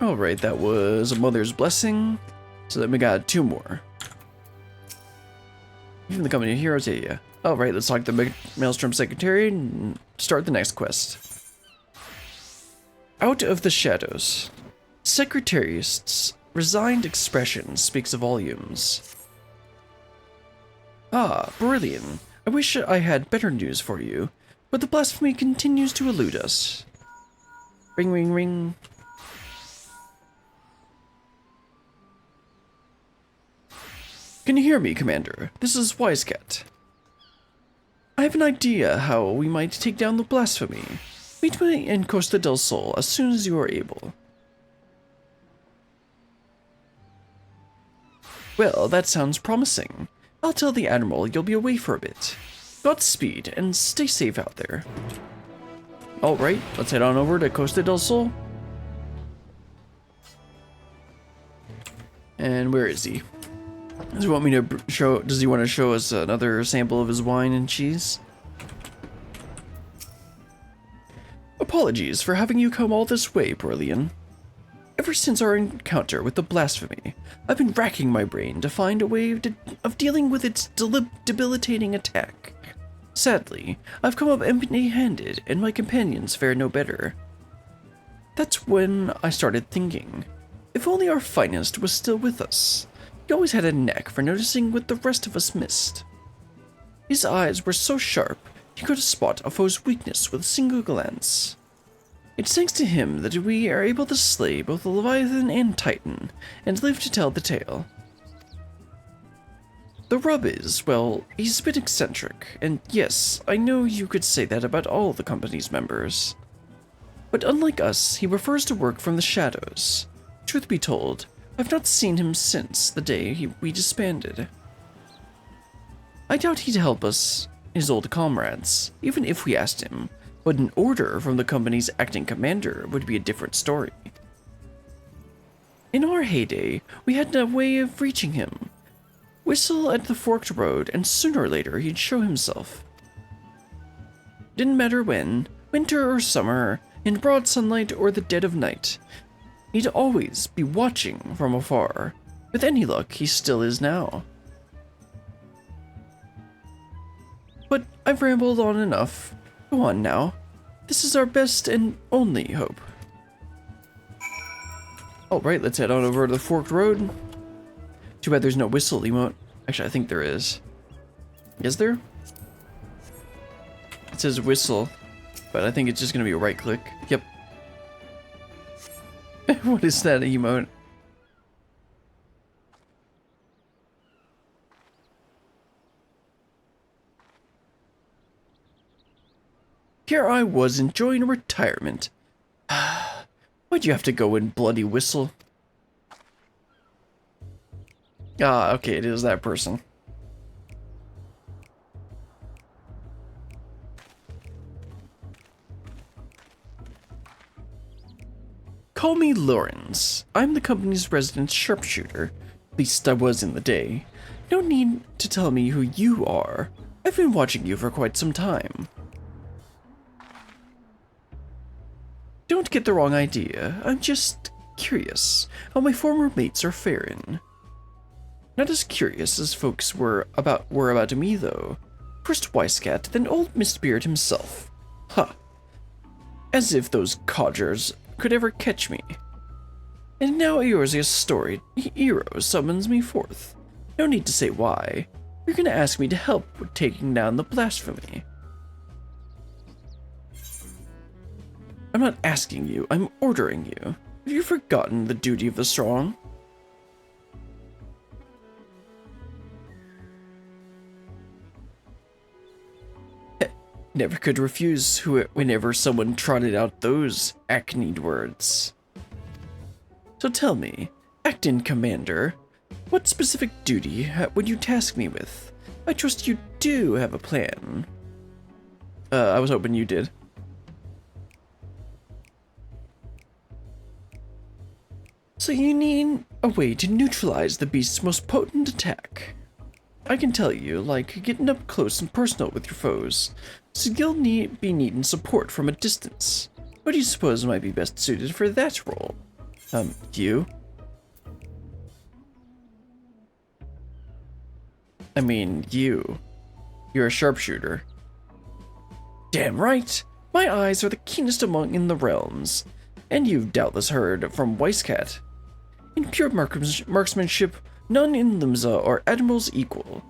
Alright, that was a mother's blessing. So then we got 2 more. Even the company of heroes, yeah. Alright, let's talk to the Maelstrom Secretary and start the next quest. Out of the shadows. Secretariat's resigned expression speaks volumes. Ah, Brilliant. I wish I had better news for you, but the blasphemy continues to elude us. Ring, ring, ring. Can you hear me, Commander? This is Wheiskaet. I have an idea how we might take down the blasphemy. Meet me in Costa del Sol as soon as you are able. Well, that sounds promising. I'll tell the Admiral you'll be away for a bit. Godspeed, and stay safe out there. Alright, let's head on over to Costa del Sol. And where is he? Does he want me to show? Does he want to show us another sample of his wine and cheese? Apologies for having you come all this way, Brilliant. Ever since our encounter with the blasphemy, I've been racking my brain to find a way of dealing with its debilitating attack. Sadly, I've come up empty-handed, and my companions fare no better. That's when I started thinking, if only our finest was still with us. He always had a knack for noticing what the rest of us missed. His eyes were so sharp, he could spot a foe's weakness with a single glance. It's thanks to him that we are able to slay both the Leviathan and Titan, and live to tell the tale. The rub is, well, he's a bit eccentric, and yes, I know you could say that about all the company's members. But unlike us, he prefers to work from the shadows. Truth be told, I've not seen him since the day we disbanded. I doubt he'd help us, his old comrades, even if we asked him, but an order from the company's acting commander would be a different story. In our heyday, we had a way of reaching him. Whistle at the forked road, and sooner or later he'd show himself. Didn't matter when, winter or summer, in broad sunlight or the dead of night, he'd always be watching from afar. With any luck, he still is now. But I've rambled on enough. Go on now. This is our best and only hope. Alright, let's head on over to the forked road. Too bad there's no whistle emote. Actually, I think there is. Is there? It says whistle, but I think it's just gonna be a right click. Yep. What is that emote? Here I was enjoying retirement. Why'd you have to go and bloody whistle? Ah, okay, it is that person. Call me Lawrence. I'm the company's resident sharpshooter. At least I was in the day. No need to tell me who you are. I've been watching you for quite some time. Don't get the wrong idea. I'm just curious how my former mates are faring. Not as curious as folks were about me, though. First Wheiskaet, then old Mistbeard himself. Ha! As if those codgers could ever catch me. And now Eorzea's storied hero summons me forth. No need to say why. You're gonna ask me to help with taking down the blasphemy. I'm not asking you, I'm ordering you. Have you forgotten the duty of the strong? Never could refuse whenever someone trotted out those acne words. So tell me, Acting Commander, what specific duty would you task me with? I trust you do have a plan. I was hoping you did. So you need a way to neutralize the beast's most potent attack. I can tell you, like getting up close and personal with your foes, so you'll be needing support from a distance. What do you suppose might be best suited for that role? You? I mean, you. You're a sharpshooter. Damn right! My eyes are the keenest in the realms, and you've doubtless heard from Wheiskaet. In pure marksmanship, none in Limsa are Admiral's equal.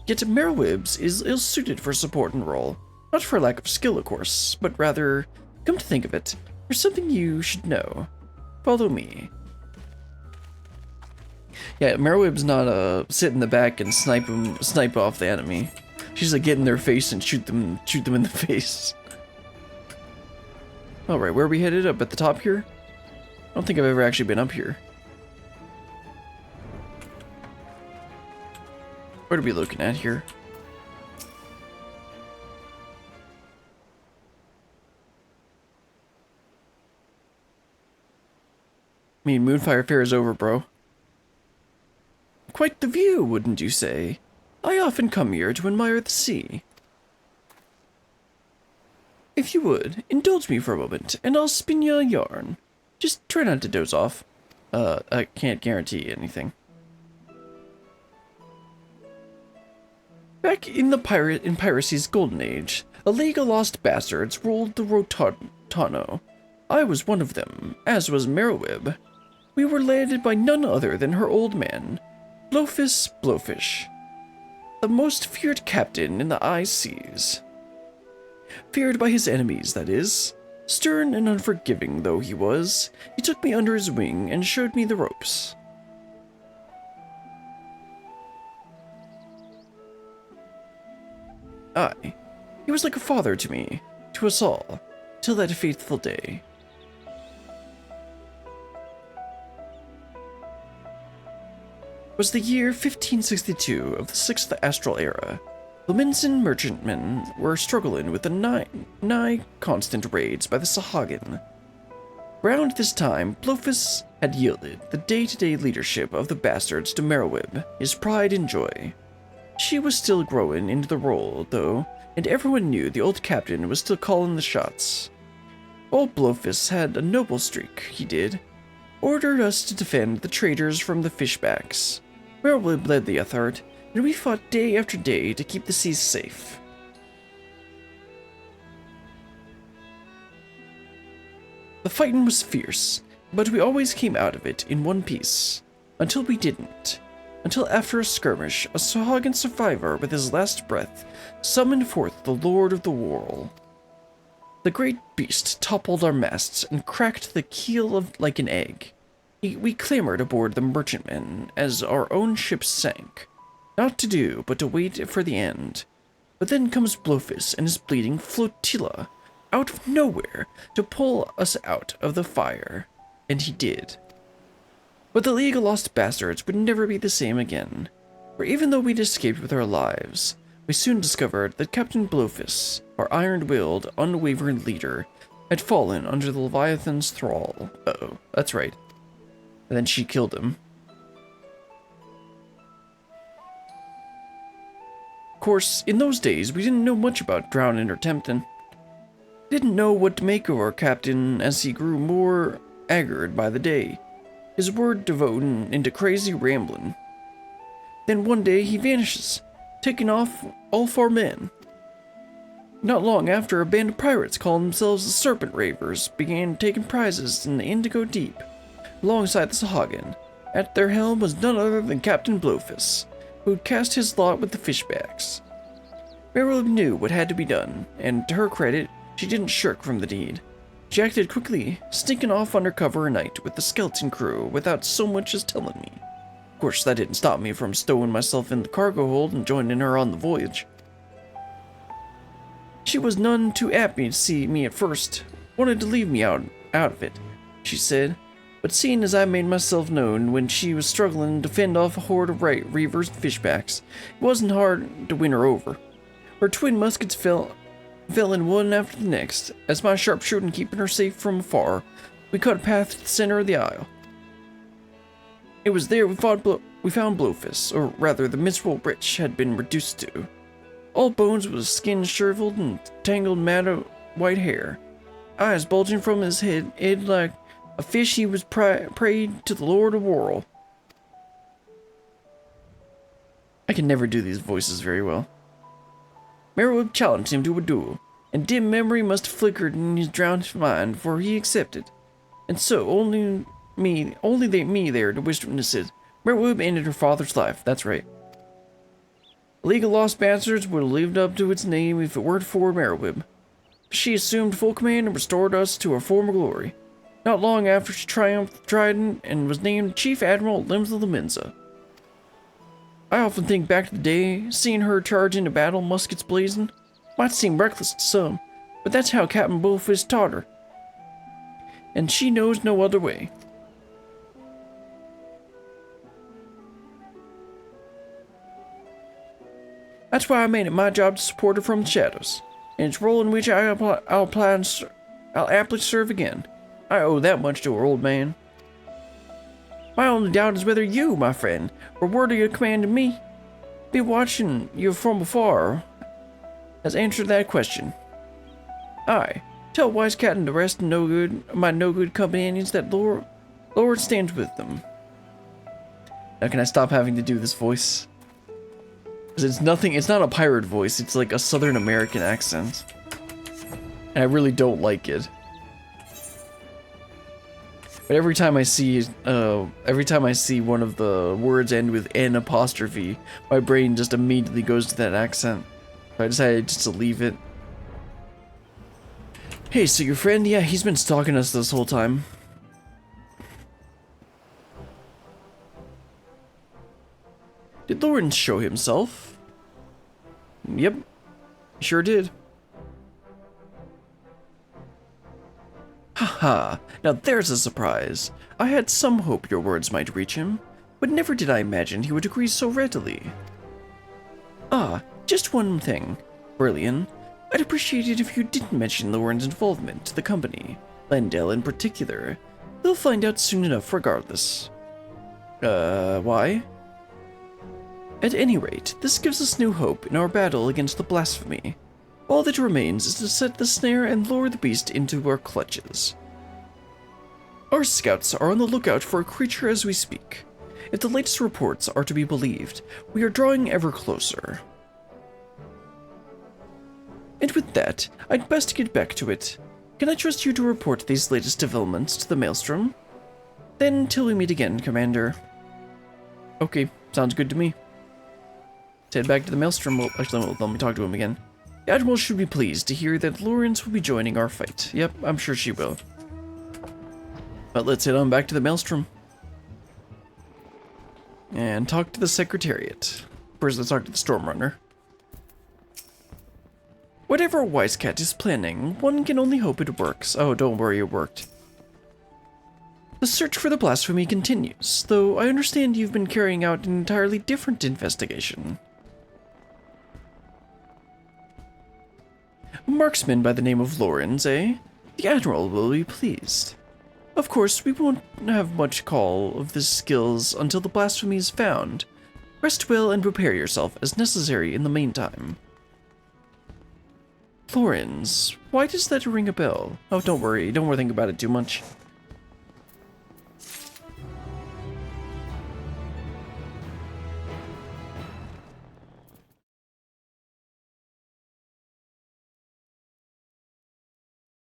Yet Merowibs is ill-suited for support and role, not for lack of skill, of course, but rather, come to think of it, there's something you should know. Follow me. Yeah, Merowib's not sit in the back and snipe off the enemy. She's like get in their face and shoot them in the face. All right, where are we headed? Up at the top here? I don't think I've ever actually been up here. What are we looking at here? I mean, Moonfire Fair is over, bro. Quite the view, wouldn't you say? I often come here to admire the sea. If you would, indulge me for a moment, and I'll spin you a yarn. Just try not to doze off. I can't guarantee anything. Back in piracy's golden age, a league of lost bastards ruled the Rotano. I was one of them, as was Merowib. We were led by none other than her old man, Blowfish, the most feared captain in the high seas. Feared by his enemies, that is. Stern and unforgiving though he was, he took me under his wing and showed me the ropes. Aye, he was like a father to me, to us all, till that fateful day. It was the year 1562 of the 6th Astral Era. The Minson merchantmen were struggling with the nigh constant raids by the Sahagin. Round this time, Blowfish had yielded the day-to-day leadership of the bastards to Merowib, his pride and joy. She was still growing into the role, though, and everyone knew the old captain was still calling the shots. Old Blowfish had a noble streak, he did. Ordered us to defend the traders from the fishbacks. Merowib led the effort, and we fought day after day to keep the seas safe. The fighting was fierce, but we always came out of it in one piece. Until we didn't. Until after a skirmish, a Sahagin survivor with his last breath summoned forth the Lord of the Whirl. The great beast toppled our masts and cracked the keel like an egg. We clambered aboard the merchantman as our own ship sank. Not to do, but to wait for the end. But then comes Blowfish and his bleeding flotilla, out of nowhere, to pull us out of the fire. And he did. But the League of Lost Bastards would never be the same again. For even though we'd escaped with our lives, we soon discovered that Captain Blowfish, our iron-willed, unwavering leader, had fallen under the Leviathan's thrall. Uh-oh, that's right. And then she killed him. Of course, in those days, we didn't know much about drowning or tempting. Didn't know what to make of our captain as he grew more haggard by the day, his word devoting into crazy rambling. Then one day he vanishes, taking off all 4 men. Not long after, a band of pirates calling themselves the Serpent Ravers began taking prizes in the Indigo Deep, alongside the Sahagin. At their helm was none other than Captain Blowfish, who had cast his lot with the fishbacks. Merowib knew what had to be done, and to her credit, she didn't shirk from the deed. She acted quickly, sneaking off under cover at night with the skeleton crew without so much as telling me. Of course, that didn't stop me from stowing myself in the cargo hold and joining her on the voyage. She was none too happy to see me at first, wanted to leave me out of it, she said, but seeing as I made myself known when she was struggling to fend off a horde of reavers and fishbacks, it wasn't hard to win her over. Her twin muskets fell in one after the next. As my sharpshooting keeping her safe from afar, we cut a path to the center of the isle. It was there we found Blowfish, or rather the miserable wretch had been reduced to. All bones with his skin shriveled and tangled matted white hair, eyes bulging from his head like A fish he was prayed to the Lord of War. I can never do these voices very well. Merowib challenged him to a duel, and dim memory must have flickered in his drowned mind, for he accepted. And so, only me there to witness it. Merowib ended her father's life, that's right. The League of Lost Bastards would have lived up to its name if it weren't for Merowib. She assumed full command and restored us to our former glory. Not long after she triumphed the Trident and was named Chief Admiral at Limbs of the Mensa. I often think back to the day, seeing her charge into battle, muskets blazing. Might seem reckless to some, but that's how Captain Bullfist taught her. And she knows no other way. That's why I made it my job to support her from the shadows, and it's a role in which I'll aptly serve again. I owe that much to her, old man. My only doubt is whether you, my friend, were worthy of commanding me. Be watching you from afar has answered that question. Aye, tell Wheiskaet and the rest of my no-good companions that Lord stands with them. Now can I stop having to do this voice? Because it's not a pirate voice, it's like a Southern American accent. And I really don't like it. But every time I see one of the words end with N apostrophe, my brain just immediately goes to that accent. So I decided just to leave it. Hey, so your friend, yeah, he's been stalking us this whole time. Did Lawrence show himself? Yep, sure did. Haha, now there's a surprise. I had some hope your words might reach him, but never did I imagine he would agree so readily. Ah, just one thing, Brillian. I'd appreciate it if you didn't mention Lauren's involvement to the company, Lendell in particular. They'll find out soon enough regardless. Why? At any rate, this gives us new hope in our battle against the Blasphemy. All that remains is to set the snare and lure the beast into our clutches. Our scouts are on the lookout for a creature as we speak. If the latest reports are to be believed, we are drawing ever closer. And with that, I'd best get back to it. Can I trust you to report these latest developments to the Maelstrom? Then, till we meet again, Commander. Okay, sounds good to me. Let's head back to the Maelstrom. Well, actually, let me talk to him again. The Admiral should be pleased to hear that Lawrence will be joining our fight. Yep, I'm sure she will. But let's head on back to the Maelstrom. And talk to the Secretariat. First, let's talk to the Stormrunner. Whatever Wheiskaet is planning, one can only hope it works. Oh, don't worry, it worked. The search for the Blasphemy continues, though I understand you've been carrying out an entirely different investigation. Marksman by the name of Lawrence, eh? The Admiral will be pleased. Of course, we won't have much call of his skills until the Blasphemy is found. Rest well and prepare yourself as necessary in the meantime. Lawrence, why does that ring a bell? Oh, don't worry, don't think about it too much.